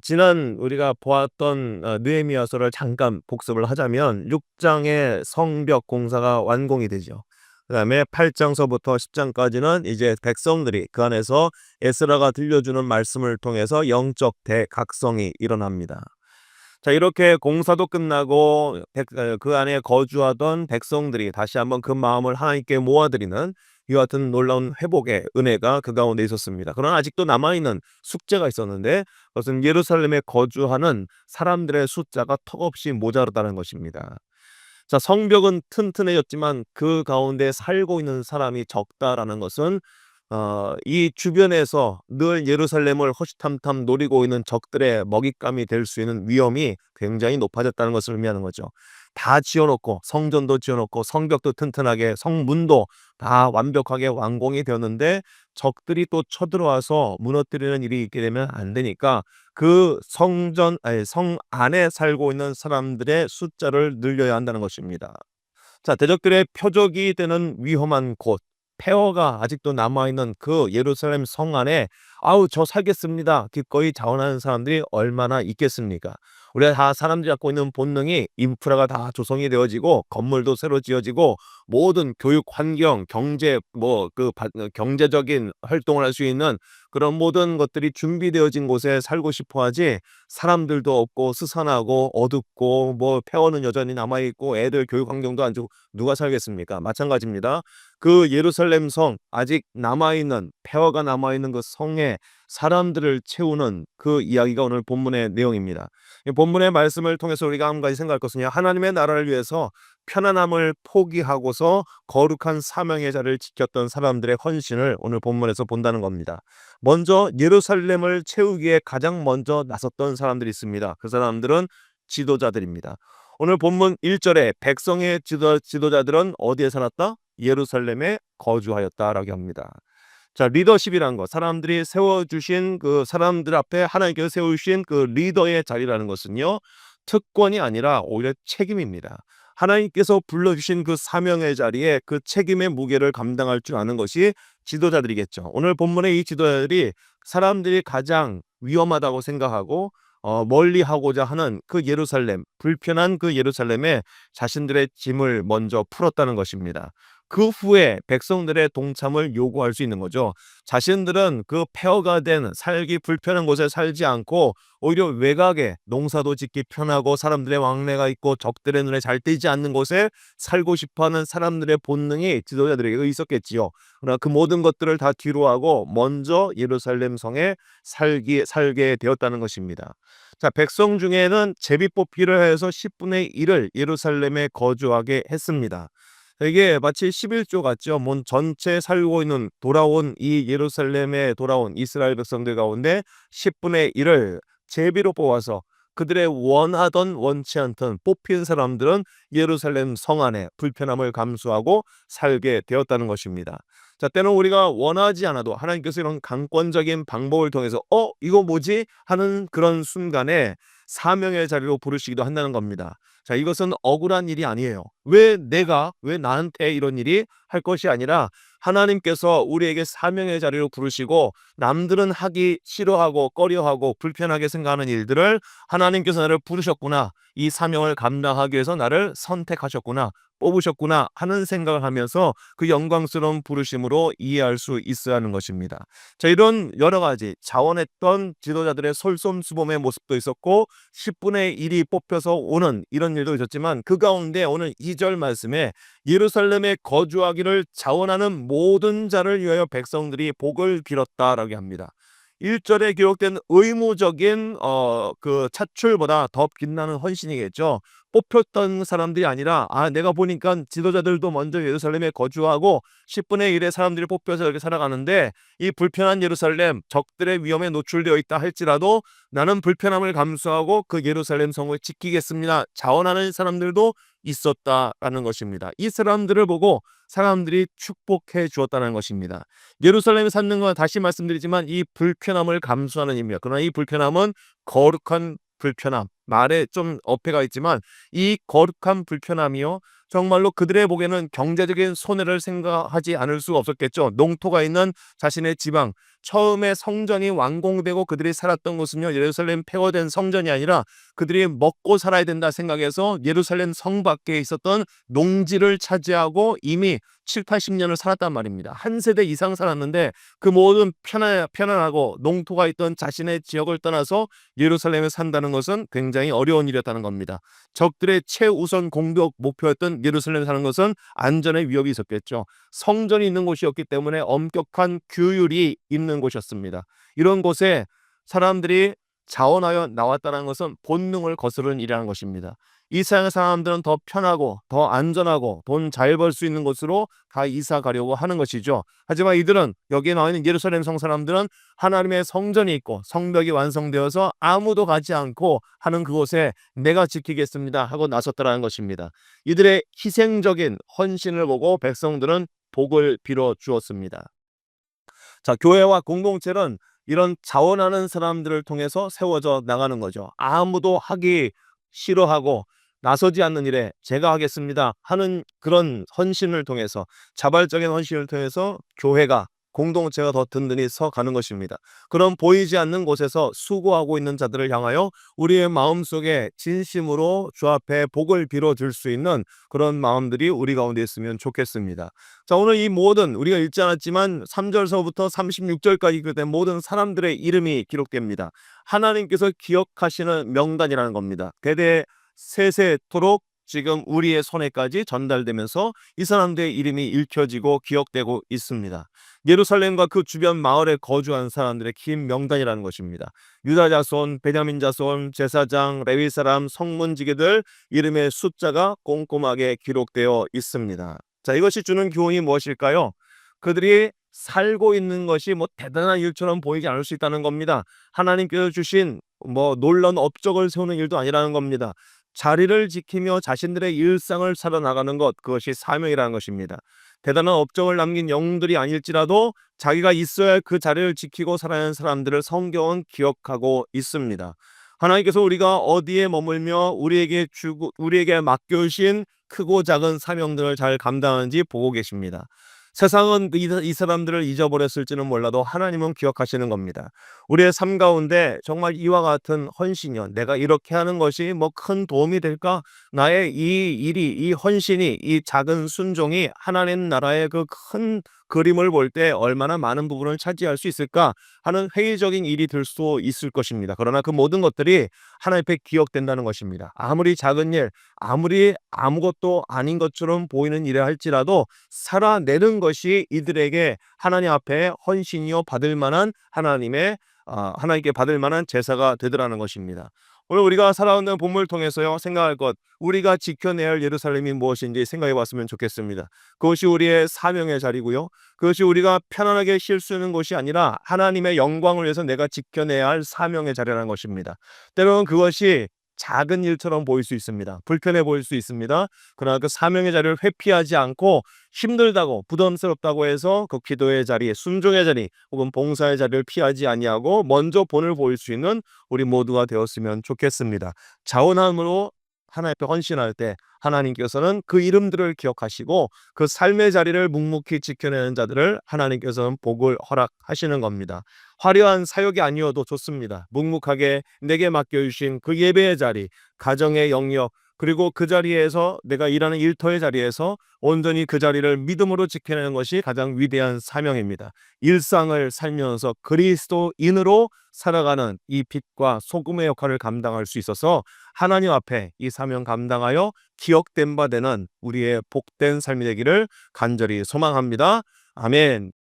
지난 우리가 보았던 느헤미야서를 잠깐 복습을 하자면 6 장의 성벽 공사가 완공이 되죠. 그다음에 8 장서부터 10 장까지는 이제 백성들이 그 안에서 에스라가 들려주는 말씀을 통해서 영적 대각성이 일어납니다. 자, 이렇게 공사도 끝나고 그 안에 거주하던 백성들이 다시 한번 그 마음을 하나님께 모아드리는 이와 같은 놀라운 회복의 은혜가 그 가운데 있었습니다. 그러나 아직도 남아있는 숙제가 있었는데 그것은 예루살렘에 거주하는 사람들의 숫자가 턱없이 모자르다는 것입니다. 자, 성벽은 튼튼해졌지만 그 가운데 살고 있는 사람이 적다라는 것은 이 주변에서 늘 예루살렘을 호시탐탐 노리고 있는 적들의 먹잇감이 될 수 있는 위험이 굉장히 높아졌다는 것을 의미하는 거죠. 다 지어놓고 성전도 지어놓고 성벽도 튼튼하게 성문도 다 완벽하게 완공이 되었는데 적들이 또 쳐들어와서 무너뜨리는 일이 있게 되면 안 되니까 그 성 안에 살고 있는 사람들의 숫자를 늘려야 한다는 것입니다. 자, 대적들의 표적이 되는 위험한 곳, 폐허가 아직도 남아있는 그 예루살렘 성 안에 "아우 저 살겠습니다." 기꺼이 자원하는 사람들이 얼마나 있겠습니까? 우리가 다 사람들이 갖고 있는 본능이 인프라가 다 조성이 되어지고 건물도 새로 지어지고 모든 교육 환경, 경제 경제적인 활동을 할 수 있는 그런 모든 것들이 준비되어진 곳에 살고 싶어 하지, 사람들도 없고 스산하고 어둡고 폐허는 여전히 남아 있고 애들 교육 환경도 안 좋고 누가 살겠습니까? 마찬가지입니다. 그 예루살렘 성, 아직 남아있는 폐허가 남아있는 그 성에 사람들을 채우는 그 이야기가 오늘 본문의 내용입니다. 이 본문의 말씀을 통해서 우리가 한 가지 생각할 것은요, 하나님의 나라를 위해서 편안함을 포기하고서 거룩한 사명의 자리를 지켰던 사람들의 헌신을 오늘 본문에서 본다는 겁니다. 먼저 예루살렘을 채우기에 가장 먼저 나섰던 사람들이 있습니다. 그 사람들은 지도자들입니다. 오늘 본문 1절에 백성의 지도자들은 어디에 살았다? 예루살렘에 거주하였다라고 합니다. 자, 리더십이라는 것, 사람들이 세워주신 그 사람들 앞에 하나님께서 세우신 그 리더의 자리라는 것은요, 특권이 아니라 오히려 책임입니다. 하나님께서 불러주신 그 사명의 자리에 그 책임의 무게를 감당할 줄 아는 것이 지도자들이겠죠. 오늘 본문의 이 지도자들이 사람들이 가장 위험하다고 생각하고 멀리 하고자 하는 그 예루살렘, 불편한 그 예루살렘에 자신들의 짐을 먼저 풀었다는 것입니다. 그 후에 백성들의 동참을 요구할 수 있는 거죠. 자신들은 그 폐허가 된 살기 불편한 곳에 살지 않고 오히려 외곽에 농사도 짓기 편하고 사람들의 왕래가 있고 적들의 눈에 잘 띄지 않는 곳에 살고 싶어하는 사람들의 본능이 지도자들에게 있었겠지요. 그러나 그 모든 것들을 다 뒤로하고 먼저 예루살렘 성에 살게 되었다는 것입니다. 자, 백성 중에는 제비뽑기를 해서 10분의 1을 예루살렘에 거주하게 했습니다. 이게 마치 11조 같죠. 전체 살고 있는 돌아온 이 예루살렘에 돌아온 이스라엘 백성들 가운데 10분의 1을 제비로 뽑아서 그들의 원하던 원치 않던 뽑힌 사람들은 예루살렘 성 안에 불편함을 감수하고 살게 되었다는 것입니다. 자, 때는 우리가 원하지 않아도 하나님께서 이런 강권적인 방법을 통해서 이거 뭐지? 하는 그런 순간에 사명의 자리로 부르시기도 한다는 겁니다. 자, 이것은 억울한 일이 아니에요. 왜 나한테 이런 일이 할 것이 아니라 하나님께서 우리에게 사명의 자리로 부르시고 남들은 하기 싫어하고 꺼려하고 불편하게 생각하는 일들을 하나님께서 나를 부르셨구나. 이 사명을 감당하기 위해서 나를 선택하셨구나. 뽑으셨구나 하는 생각을 하면서 그 영광스러운 부르심으로 이해할 수 있어야 하는 것입니다. 자, 이런 여러 가지 자원했던 지도자들의 솔선수범의 모습도 있었고 10분의 1이 뽑혀서 오는 이런 일도 있었지만 그 가운데 오늘 2절 말씀에 예루살렘에 거주하기를 자원하는 모든 자를 위하여 백성들이 복을 빌었다라고 합니다. 1절에 기록된 의무적인 그 차출보다 더 빛나는 헌신이겠죠. 뽑혔던 사람들이 아니라 내가 보니까 지도자들도 먼저 예루살렘에 거주하고 10분의 1의 사람들이 뽑혀서 이렇게 살아가는데 이 불편한 예루살렘, 적들의 위험에 노출되어 있다 할지라도 나는 불편함을 감수하고 그 예루살렘 성을 지키겠습니다. 자원하는 사람들도 있었다라는 것입니다. 이 사람들을 보고 사람들이 축복해 주었다는 것입니다. 예루살렘에 사는 건 다시 말씀드리지만 이 불편함을 감수하는 의미입니다. 그러나 이 불편함은 거룩한 불편함, 말에 좀 어폐가 있지만 이 거룩한 불편함이요, 정말로 그들의 보기에는 경제적인 손해를 생각하지 않을 수가 없었겠죠. 농토가 있는 자신의 지방, 처음에 성전이 완공되고 그들이 살았던 곳은요, 예루살렘 폐허된 성전이 아니라 그들이 먹고 살아야 된다 생각해서 예루살렘 성 밖에 있었던 농지를 차지하고 이미 7, 80년을 살았단 말입니다. 한 세대 이상 살았는데 그 모든 편안하고 농토가 있던 자신의 지역을 떠나서 예루살렘에 산다는 것은 굉장히 어려운 일이었다는 겁니다. 적들의 최우선 공격 목표였던 예루살렘에 사는 것은 안전의 위협이 있었겠죠. 성전이 있는 곳이었기 때문에 엄격한 규율이 있는 곳이었습니다. 이런 곳에 사람들이 자원하여 나왔다는 것은 본능을 거스르는 일이라는 것입니다. 이 세상의 사람들은 더 편하고 더 안전하고 돈 잘 벌 수 있는 곳으로 다 이사 가려고 하는 것이죠. 하지만 이들은, 여기에 나와 있는 예루살렘 성 사람들은 하나님의 성전이 있고 성벽이 완성되어서 아무도 가지 않고 하는 그곳에 내가 지키겠습니다 하고 나섰다는 것입니다. 이들의 희생적인 헌신을 보고 백성들은 복을 빌어 주었습니다. 자, 교회와 공동체는 이런 자원하는 사람들을 통해서 세워져 나가는 거죠. 아무도 하기 싫어하고 나서지 않는 일에 제가 하겠습니다 하는 그런 헌신을 통해서, 자발적인 헌신을 통해서 교회가, 공동체가 더 든든히 서 가는 것입니다. 그런 보이지 않는 곳에서 수고하고 있는 자들을 향하여 우리의 마음속에 진심으로 주 앞에 복을 빌어 줄 수 있는 그런 마음들이 우리 가운데 있으면 좋겠습니다. 자, 오늘 이 모든, 우리가 읽지 않았지만 3절서부터 36절까지 기록된 모든 사람들의 이름이 기록됩니다. 하나님께서 기억하시는 명단이라는 겁니다. 대대 세세토록 지금 우리의 손에까지 전달되면서 이 사람들의 이름이 읽혀지고 기억되고 있습니다. 예루살렘과 그 주변 마을에 거주한 사람들의 긴 명단이라는 것입니다. 유다 자손, 베냐민 자손, 제사장, 레위 사람, 성문지기들 이름의 숫자가 꼼꼼하게 기록되어 있습니다. 자, 이것이 주는 교훈이 무엇일까요? 그들이 살고 있는 것이 뭐 대단한 일처럼 보이지 않을 수 있다는 겁니다. 하나님께서 주신 뭐 놀라운 업적을 세우는 일도 아니라는 겁니다. 자리를 지키며 자신들의 일상을 살아나가는 것, 그것이 사명이라는 것입니다. 대단한 업적을 남긴 영웅들이 아닐지라도 자기가 있어야 할 그 자리를 지키고 살아가는 사람들을 성경은 기억하고 있습니다. 하나님께서 우리가 어디에 머물며 우리에게 맡겨주신 크고 작은 사명들을 잘 감당하는지 보고 계십니다. 세상은 이 사람들을 잊어버렸을지는 몰라도 하나님은 기억하시는 겁니다. 우리의 삶 가운데 정말 이와 같은 헌신이요, 내가 이렇게 하는 것이 뭐 큰 도움이 될까? 나의 이 일이, 이 헌신이, 이 작은 순종이 하나님 나라의 그 큰 그림을 볼 때 얼마나 많은 부분을 차지할 수 있을까 하는 회의적인 일이 들 수 있을 것입니다. 그러나 그 모든 것들이 하나님 앞에 기억된다는 것입니다. 아무리 작은 일, 아무리 아무것도 아닌 것처럼 보이는 일을 할지라도 살아내는 것이 이들에게 하나님 앞에 헌신이요 받을 만한 하나님께 받을 만한 제사가 되더라는 것입니다. 오늘 우리가 살아오는 본문을 통해서요, 생각할 것, 우리가 지켜내야 할 예루살렘이 무엇인지 생각해 봤으면 좋겠습니다. 그것이 우리의 사명의 자리고요, 그것이 우리가 편안하게 쉴 수 있는 곳이 아니라 하나님의 영광을 위해서 내가 지켜내야 할 사명의 자리라는 것입니다. 때로는 그것이 작은 일처럼 보일 수 있습니다. 불편해 보일 수 있습니다. 그러나 그 사명의 자리를 회피하지 않고 힘들다고 부담스럽다고 해서 그 기도의 자리, 순종의 자리 혹은 봉사의 자리를 피하지 아니하고 먼저 본을 보일 수 있는 우리 모두가 되었으면 좋겠습니다. 자원함으로 하나님 앞에 헌신할 때 하나님께서는 그 이름들을 기억하시고 그 삶의 자리를 묵묵히 지켜내는 자들을 하나님께서는 복을 허락하시는 겁니다. 화려한 사역이 아니어도 좋습니다. 묵묵하게 내게 맡겨주신 그 예배의 자리, 가정의 영역, 그리고 그 자리에서, 내가 일하는 일터의 자리에서 온전히 그 자리를 믿음으로 지켜내는 것이 가장 위대한 사명입니다. 일상을 살면서 그리스도인으로 살아가는 이 빛과 소금의 역할을 감당할 수 있어서 하나님 앞에 이 사명 감당하여 기억된 바 되는 우리의 복된 삶이 되기를 간절히 소망합니다. 아멘.